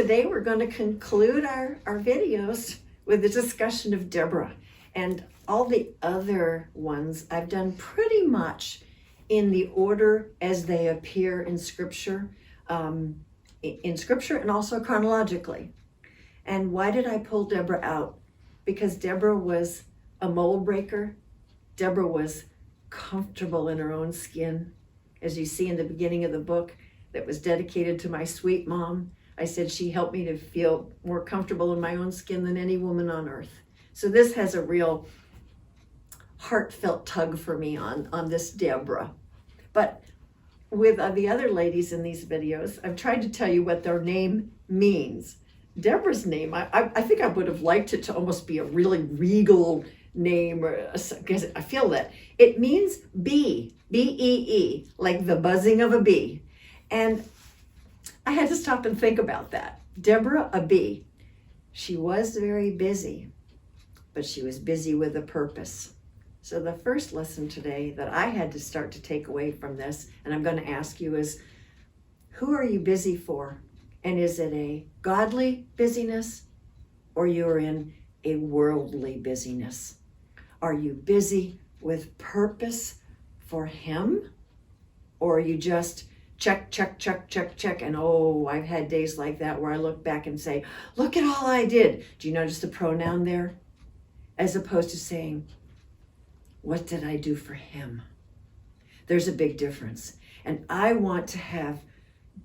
today we're going to conclude our videos with a discussion of Deborah. And all the other ones I've done pretty much in the order as they appear in Scripture, and also chronologically. And why did I pull Deborah out? Because Deborah was a mold breaker. Deborah was comfortable in her own skin. As you see in the beginning of the book that was dedicated to my sweet mom, I said she helped me to feel more comfortable in my own skin than any woman on earth. So this has a real heartfelt tug for me on this Deborah. But with the other ladies in these videos, I've tried to tell you what their name means. Deborah's name, I think I would have liked it to almost be a really regal name, because I feel that it means bee, B-E-E, like the buzzing of a bee. And I had to stop and think about that. Deborah, a bee. She was very busy, but she was busy with a purpose. So the first lesson today that I had to start to take away from this, and I'm going to ask you, is who are you busy for? And is it a godly busyness, or you're in a worldly busyness? Are you busy with purpose for Him? Or are you just check, check, check, check, check? And oh, I've had days like that where I look back and say, look at all I did. Do you notice the pronoun there? As opposed to saying, what did I do for Him? There's a big difference. And I want to have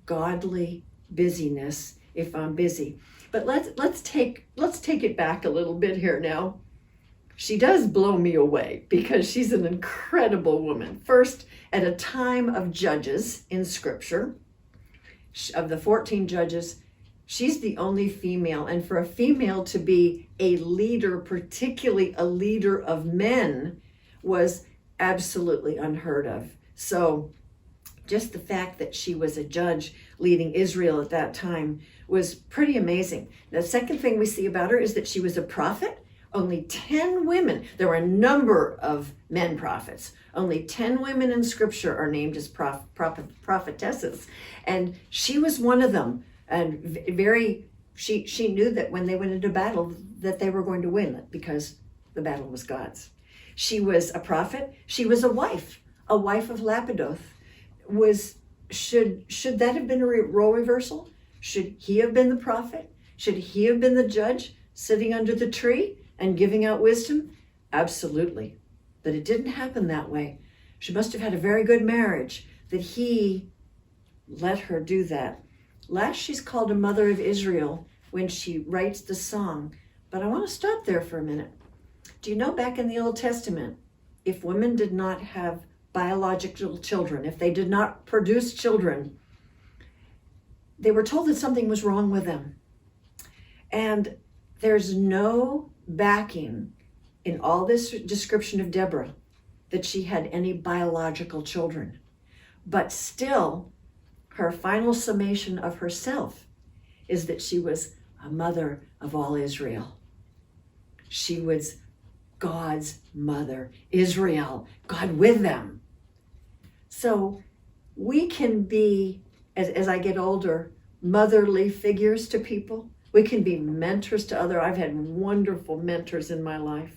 godly busyness if I'm busy. But let's take it back a little bit here now. She does blow me away because she's an incredible woman. First, at a time of judges in Scripture, of the 14 judges, she's the only female. And for a female to be a leader, particularly a leader of men, was absolutely unheard of. So just the fact that she was a judge leading Israel at that time was pretty amazing. The second thing we see about her is that she was a prophet. Only 10 women. There were a number of men prophets. Only 10 women in Scripture are named as prophetesses. And she was one of them. And she knew that when they went into battle that they were going to win because the battle was God's. She was a prophet. She was a wife of Lapidoth. Should that have been a role reversal? Should he have been the prophet? Should he have been the judge sitting under the tree and giving out wisdom? Absolutely. But it didn't happen that way. She must have had a very good marriage that he let her do that. Last, she's called a mother of Israel when she writes the song. But I want to stop there for a minute. Do you know back in the Old Testament, if women did not have biological children, if they did not produce children, they were told that something was wrong with them. And there's no backing in all this description of Deborah that she had any biological children. But still, her final summation of herself is that she was a mother of all Israel. She was God's mother, Israel, God with them. So we can be, as I get older, motherly figures to people. We can be mentors to others. I've had wonderful mentors in my life.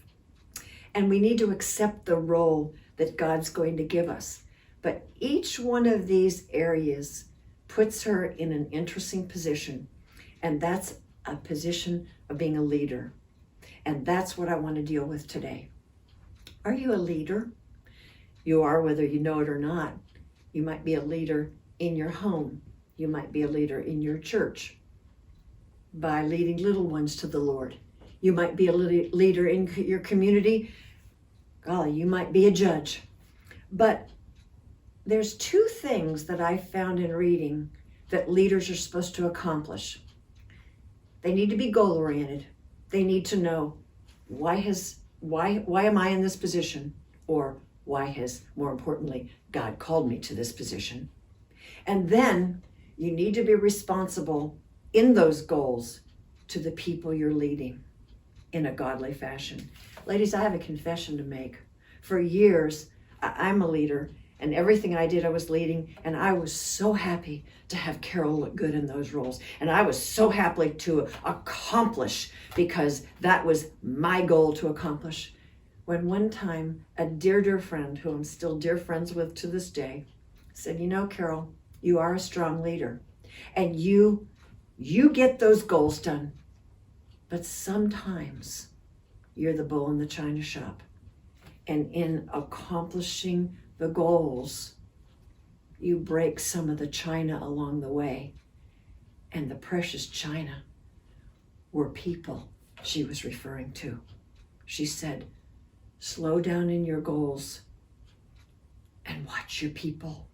And we need to accept the role that God's going to give us. But each one of these areas puts her in an interesting position. And that's a position of being a leader. And that's what I want to deal with today. Are you a leader? You are, whether you know it or not. You might be a leader in your home. You might be a leader in your church by leading little ones to the Lord. You might be a leader in your community. Golly, you might be a judge. But there's two things that I found in reading that leaders are supposed to accomplish. They need to be goal-oriented. They need to know why am I in this position? Or why has, more importantly, God called me to this position? And then you need to be responsible in those goals to the people you're leading in a godly fashion. Ladies, I have a confession to make. For years, I'm a leader, And everything I did, I was leading. And I was so happy to have Carol look good in those roles. And I was so happy to accomplish, because that was my goal to accomplish. When one time a dear, dear friend, who I'm still dear friends with to this day, said, you know, Carol, you are a strong leader. And you get those goals done. But sometimes you're the bull in the china shop. And in accomplishing the goals, you break some of the china along the way. And the precious china were people she was referring to. She said, slow down in your goals and watch your people.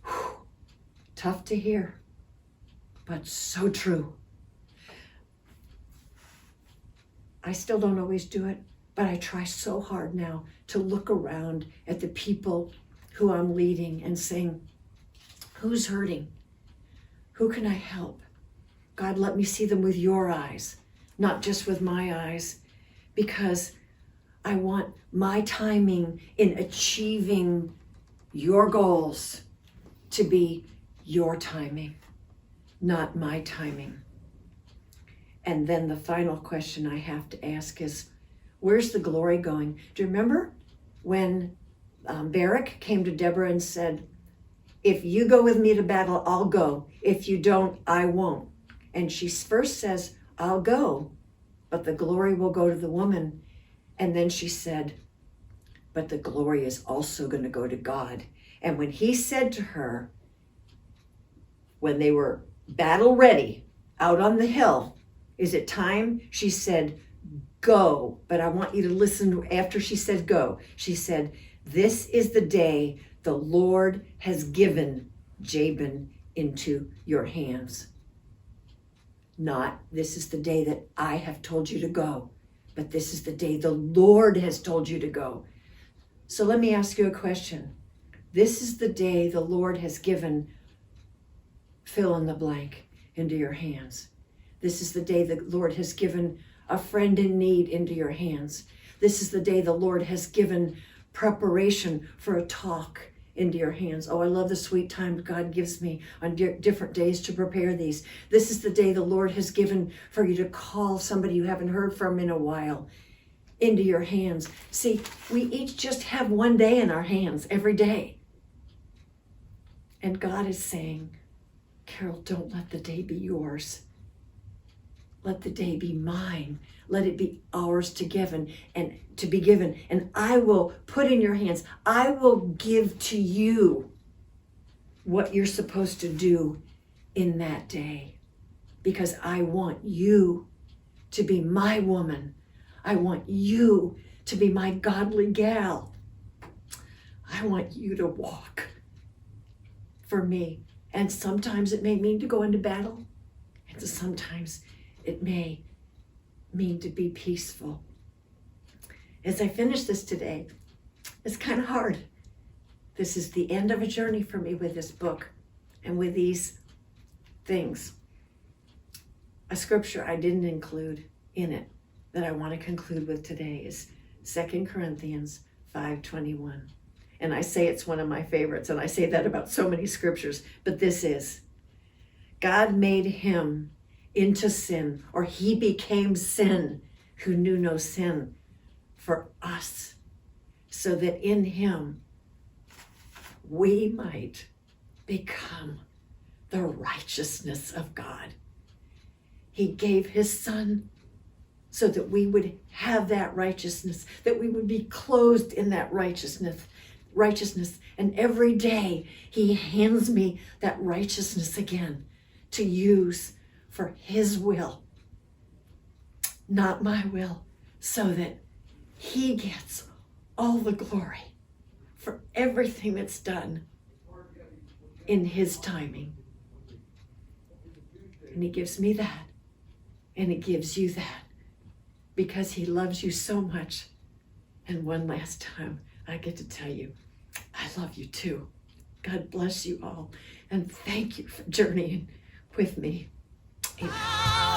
Whew. Tough to hear, but so true. I still don't always do it, but I try so hard now to look around at the people who I'm leading and saying, who's hurting? Who can I help? God, let me see them with your eyes, not just with my eyes, because I want my timing in achieving your goals to be your timing, not my timing. And then the final question I have to ask is, where's the glory going? Do you remember when Barak came to Deborah and said, if you go with me to battle, I'll go. If you don't, I won't. And she first says, I'll go, but the glory will go to the woman. And then she said, but the glory is also going to go to God. And when he said to her, when they were battle ready out on the hill, is it time? She said, go. But I want you to listen to, after she said go, she said, this is the day the Lord has given Jabin into your hands. Not, this is the day that I have told you to go, but this is the day the Lord has told you to go. So let me ask you a question. This is the day the Lord has given, fill in the blank, into your hands. This is the day the Lord has given a friend in need into your hands. This is the day the Lord has given preparation for a talk into your hands. Oh, I love the sweet time God gives me on different days to prepare these. This is the day the Lord has given for you to call somebody you haven't heard from in a while into your hands. See, we each just have one day in our hands every day. And God is saying, Carol, don't let the day be yours. Let the day be mine. Let it be ours to give and to be given. And I will put in your hands. I will give to you what you're supposed to do in that day. Because I want you to be my woman. I want you to be my godly gal. I want you to walk for me. And sometimes it may mean to go into battle. And sometimes it may mean to be peaceful. As I finish this today, it's kind of hard. This is the end of a journey for me with this book and with these things. A scripture I didn't include in it that I want to conclude with today is 2 Corinthians 5:21. And I say it's one of my favorites, and I say that about so many scriptures, but this is, God made him into sin, or he became sin who knew no sin for us, so that in him we might become the righteousness of God. He gave his son so that we would have that righteousness, that we would be clothed in that righteousness. And every day he hands me that righteousness again to use for his will, not my will, so that he gets all the glory for everything that's done in his timing. And he gives me that, and he gives you that, because he loves you so much. And one last time, I get to tell you, I love you too. God bless you all, and thank you for journeying with me. Amen.